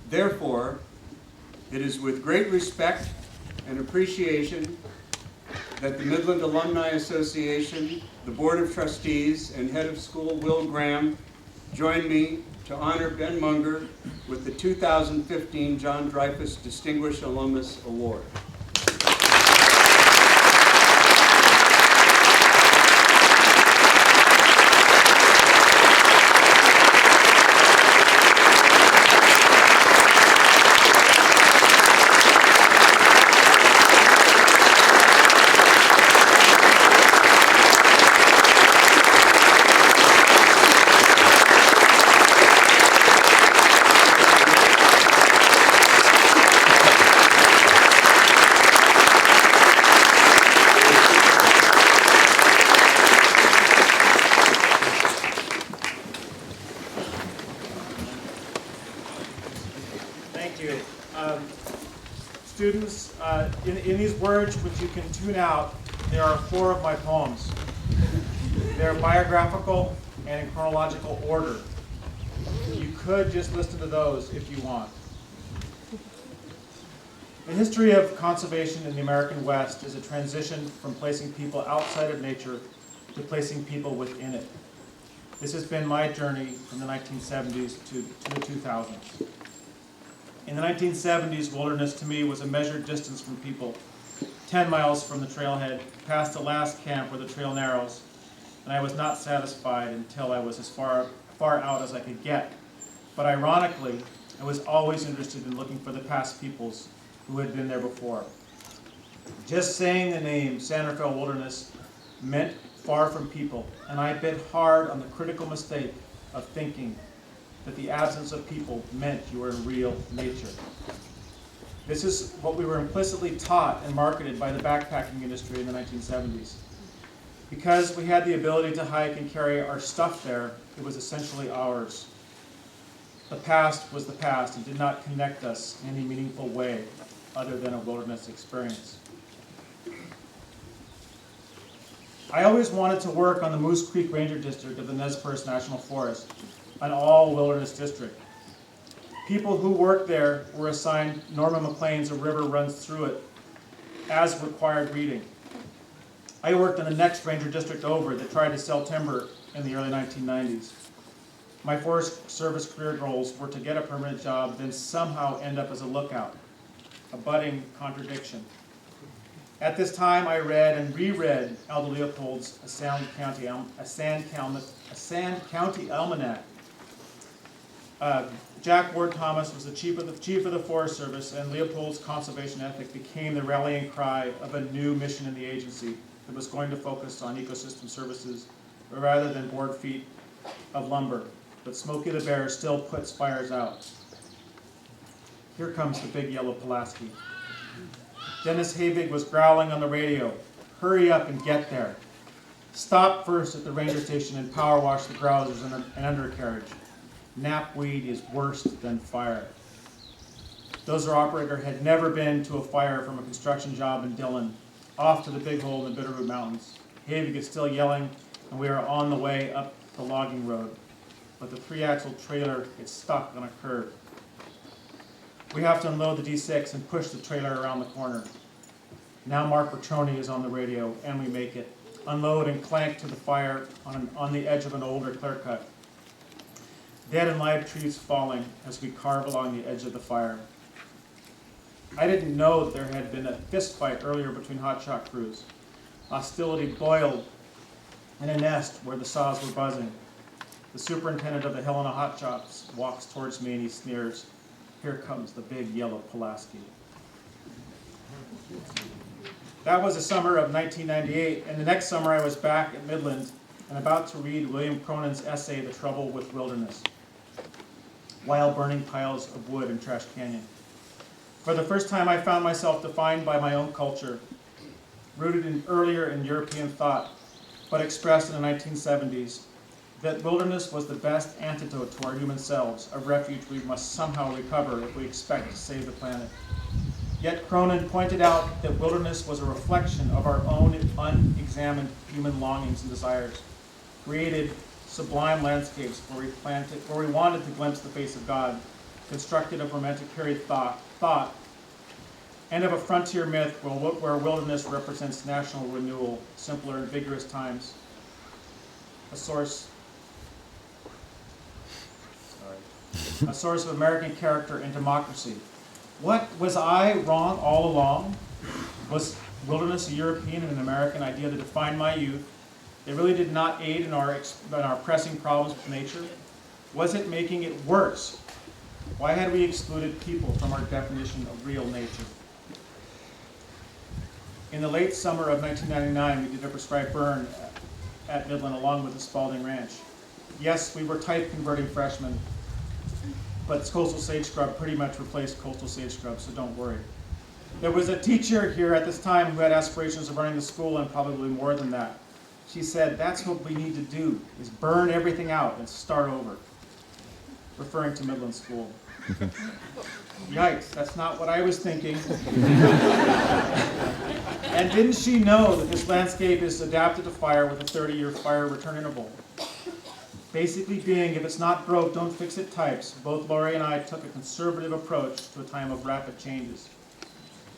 Therefore, it is with great respect and appreciation that the Midland Alumni Association, the Board of Trustees, and Head of School Will Graham join me to honor Ben Munger with the 2015 John Dreyfus Distinguished Alumnus Award. Thank you. Students, in these words, which you can tune out, there are 4 of my poems. They're biographical and in chronological order. You could just listen to those if you want. The history of conservation in the American West is a transition from placing people outside of nature to placing people within it. This has been my journey from the 1970s to the 2000s. In the 1970s, wilderness to me was a measured distance from people, 10 miles from the trailhead, past the last camp where the trail narrows, and I was not satisfied until I was as far out as I could get. But ironically, I was always interested in looking for the past peoples who had been there before. Just saying the name San Rafael Wilderness meant far from people, and I bit hard on the critical mistake of thinking that the absence of people meant you were in real nature. This is what we were implicitly taught and marketed by the backpacking industry in the 1970s. Because we had the ability to hike and carry our stuff there, it was essentially ours. The past was the past and did not connect us in any meaningful way other than a wilderness experience. I always wanted to work on the Moose Creek Ranger District of the Nez Perce National Forest, an all-wilderness district. People who worked there were assigned Norman Maclean's A River Runs Through It as required reading. I worked in the next ranger district over that tried to sell timber in the early 1990s. My Forest Service career goals were to get a permanent job, then somehow end up as a lookout, a budding contradiction. At this time, I read and reread Aldo Leopold's A Sand County Almanac. Jack Ward Thomas was the chief of the Forest Service, and Leopold's conservation ethic became the rallying cry of a new mission in the agency that was going to focus on ecosystem services rather than board feet of lumber. But Smokey the Bear still puts fires out. Here comes the big yellow Pulaski. Dennis Habig was growling on the radio, "Hurry up and get there. Stop first at the ranger station and power wash the grousers and undercarriage. Knapweed is worse than fire." Dozer operator had never been to a fire from a construction job in Dillon, off to the big hole in the Bitterroot Mountains. Habig is still yelling, and we are on the way up the logging road. But the 3-axle trailer gets stuck on a curb. We have to unload the D6 and push the trailer around the corner. Now Mark Petroni is on the radio, and we make it. Unload and clank to the fire on the edge of an older clear cut. Dead and live trees falling as we carve along the edge of the fire. I didn't know that there had been a fist fight earlier between hotshot crews. Hostility boiled in a nest where the saws were buzzing. The superintendent of the Helena Hotshots walks towards me and he sneers, "Here comes the big yellow Pulaski." That was the summer of 1998, and the next summer I was back at Midland and about to read William Cronin's essay, The Trouble with Wilderness, while burning piles of wood in Trash Canyon. For the first time, I found myself defined by my own culture, rooted earlier in European thought, but expressed in the 1970s, that wilderness was the best antidote to our human selves, a refuge we must somehow recover if we expect to save the planet. Yet Cronin pointed out that wilderness was a reflection of our own unexamined human longings and desires, created sublime landscapes where we wanted to glimpse the face of God, constructed of romantic period thought, and of a frontier myth where wilderness represents national renewal, simpler and vigorous times. A source of American character and democracy. What, was I wrong all along? Was wilderness a European and an American idea that defined my youth? It really did not aid in our pressing problems with nature. Was it making it worse? Why had we excluded people from our definition of real nature? In the late summer of 1999, we did a prescribed burn at Midland along with the Spalding Ranch. Yes, we were type converting freshmen, but coastal sage scrub pretty much replaced coastal sage scrub, so don't worry. There was a teacher here at this time who had aspirations of running the school and probably more than that. She said, that's what we need to do, is burn everything out and start over, referring to Midland School. Yikes, that's not what I was thinking. And didn't she know that this landscape is adapted to fire with a 30-year fire return interval? Basically being, if it's not broke, don't fix it types. Both Laurie and I took a conservative approach to a time of rapid changes.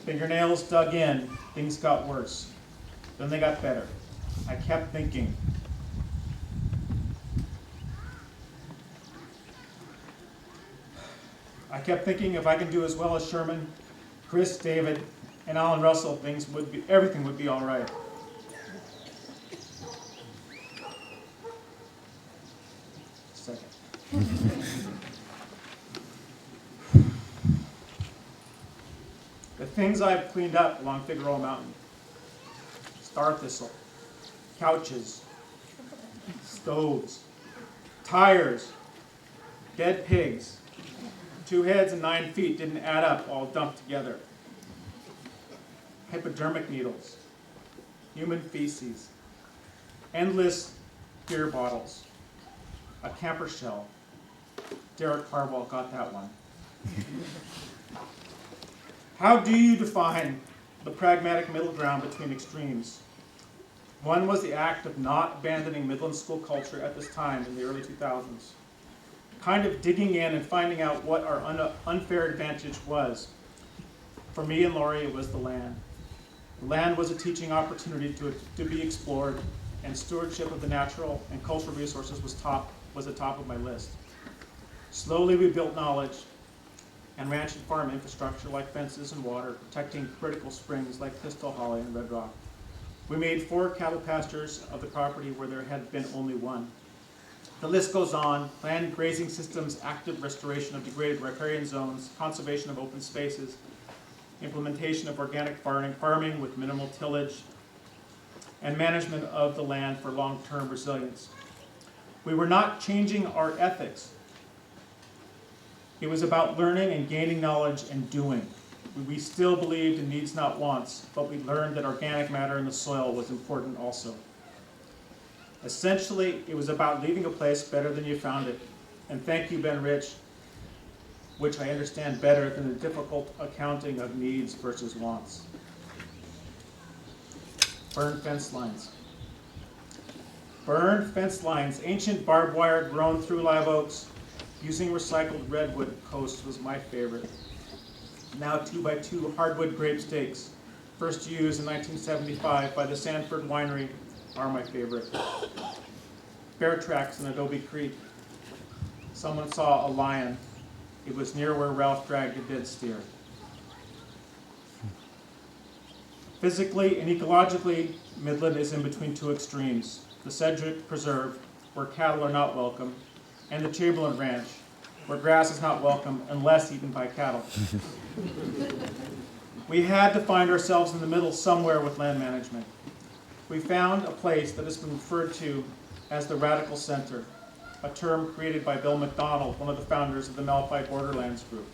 Fingernails dug in, things got worse. Then they got better. I kept thinking. If I can do as well as Sherman, Chris, David, and Alan Russell, everything would be all right. Second. The things I've cleaned up along Figueroa Mountain: star thistle, couches, stoves, tires, dead pigs. 2 heads and 9 feet didn't add up, all dumped together. Hypodermic needles, human feces, endless beer bottles, a camper shell. Derek Harwell got that one. How do you define the pragmatic middle ground between extremes? One was the act of not abandoning Midland school culture at this time in the early 2000s. Kind of digging in and finding out what our unfair advantage was. For me and Laurie, it was the land. The land was a teaching opportunity to be explored, and stewardship of the natural and cultural resources was the top of my list. Slowly we built knowledge and ranch and farm infrastructure like fences and water, protecting critical springs like Pistol Holly and Red Rock. We made 4 cattle pastures of the property where there had been only one. The list goes on: planned grazing systems, active restoration of degraded riparian zones, conservation of open spaces, implementation of organic farming with minimal tillage, and management of the land for long-term resilience. We were not changing our ethics. It was about learning and gaining knowledge and doing. We still believed in needs, not wants, but we learned that organic matter in the soil was important also. Essentially, it was about leaving a place better than you found it. And thank you, Ben Rich, which I understand better than the difficult accounting of needs versus wants. Burned fence lines. Burned fence lines, ancient barbed wire grown through live oaks, using recycled redwood posts was my favorite. Now 2x2 hardwood grape stakes, first used in 1975 by the Sanford Winery, are my favorite. Bear tracks in Adobe Creek. Someone saw a lion. It was near where Ralph dragged a dead steer. Physically and ecologically, Midland is in between 2 extremes: the Sedgwick Preserve, where cattle are not welcome, and the Chamberlain Ranch, where grass is not welcome unless eaten by cattle. We had to find ourselves in the middle somewhere with land management. We found a place that has been referred to as the Radical Center, a term created by Bill McDonald, one of the founders of the Malphite Borderlands Group.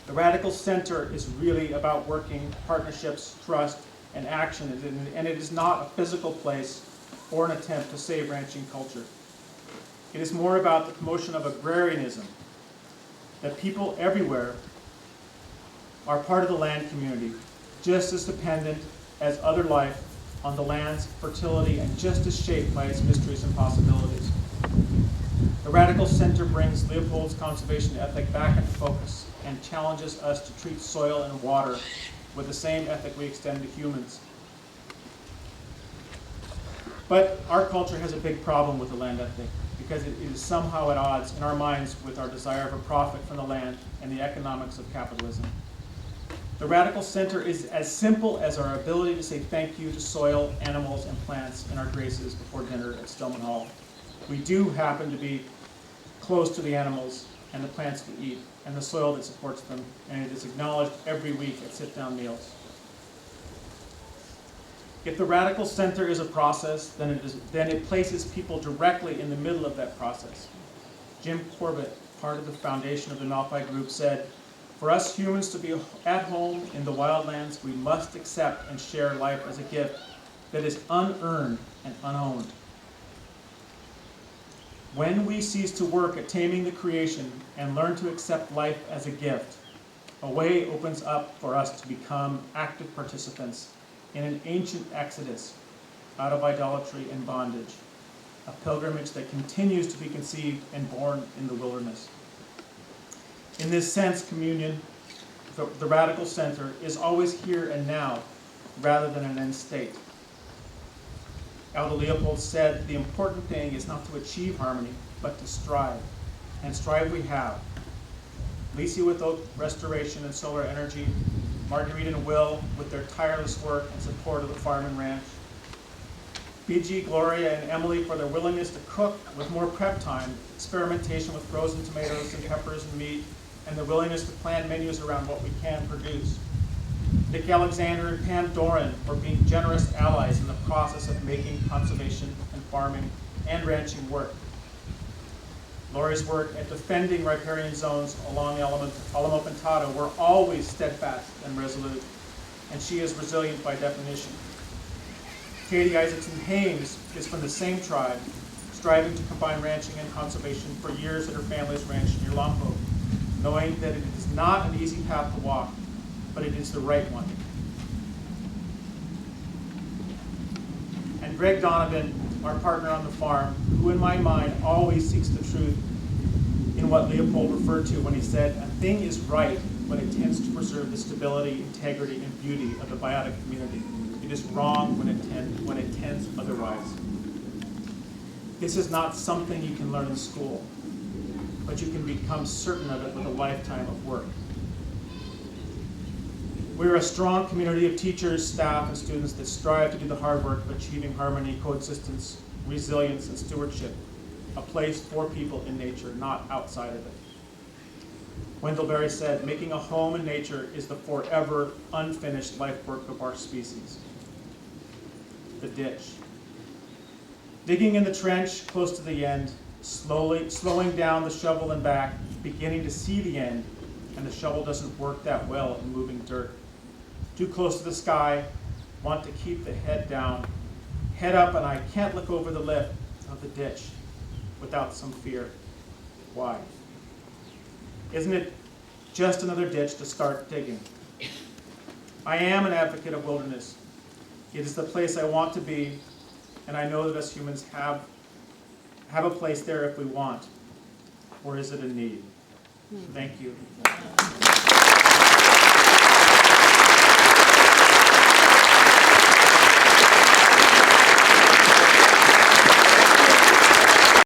The Radical Center is really about working, partnerships, trust, and action, and it is not a physical place or an attempt to save ranching culture. It is more about the promotion of agrarianism, that people everywhere are part of the land community, just as dependent as other life on the land's fertility and just as shaped by its mysteries and possibilities. The The Radical Center brings Leopold's conservation ethic back into focus and challenges us to treat soil and water with the same ethic we extend to humans. But our culture has a big problem with the land ethic because it is somehow at odds in our minds with our desire for profit from the land and the economics of capitalism. The Radical Center is as simple as our ability to say thank you to soil, animals, and plants in our graces before dinner at Stillman Hall. We do happen to be close to the animals and the plants we eat and the soil that supports them, and it is acknowledged every week at sit-down meals. If the Radical Center is a process, then it places people directly in the middle of that process. Jim Corbett, part of the foundation of the Malpai Group, said, "For us humans to be at home in the wildlands, we must accept and share life as a gift that is unearned and unowned. When we cease to work at taming the creation and learn to accept life as a gift, a way opens up for us to become active participants in an ancient exodus out of idolatry and bondage, a pilgrimage that continues to be conceived and born in the wilderness." In this sense, communion, the Radical Center, is always here and now rather than an end state. Aldo Leopold said, "The important thing is not to achieve harmony, but to strive." And strive we have. Lisi with Oak Restoration and Solar Energy, Marguerite and Will with their tireless work and support of the farm and ranch, BG, Gloria, and Emily for their willingness to cook with more prep time, experimentation with frozen tomatoes and peppers and meat, and the willingness to plan menus around what we can produce. Nick Alexander and Pam Doran for being generous allies in the process of making conservation and farming and ranching work. Lori's work at defending riparian zones along the Alamo Pintado were always steadfast and resolute, and she is resilient by definition. Katie Isaacson Hames is from the same tribe, striving to combine ranching and conservation for years at her family's ranch near Lompoc, knowing that it is not an easy path to walk, but it is the right one. And Greg Donovan, our partner on the farm, who in my mind always seeks the truth in what Leopold referred to when he said, "A thing is right when it tends to preserve the stability, integrity, and beauty of the biotic community. It is wrong when it tends otherwise." This is not something you can learn in school, but you can become certain of it with a lifetime of work. We're a strong community of teachers, staff, and students that strive to do the hard work of achieving harmony, coexistence, resilience, and stewardship, a place for people in nature, not outside of it. Wendell Berry said, "Making a home in nature is the forever unfinished life work of our species." The ditch. Digging in the trench close to the end, slowing down the shovel and back, beginning to see the end, and the shovel doesn't work that well in moving dirt. Too close to the sky, want to keep the head down, head up, and I can't look over the lip of the ditch without some fear. Why? Isn't it just another ditch to start digging? I am an advocate of wilderness. It is the place I want to be, and I know that us humans have a place there if we want. Or is it a need? Thank you.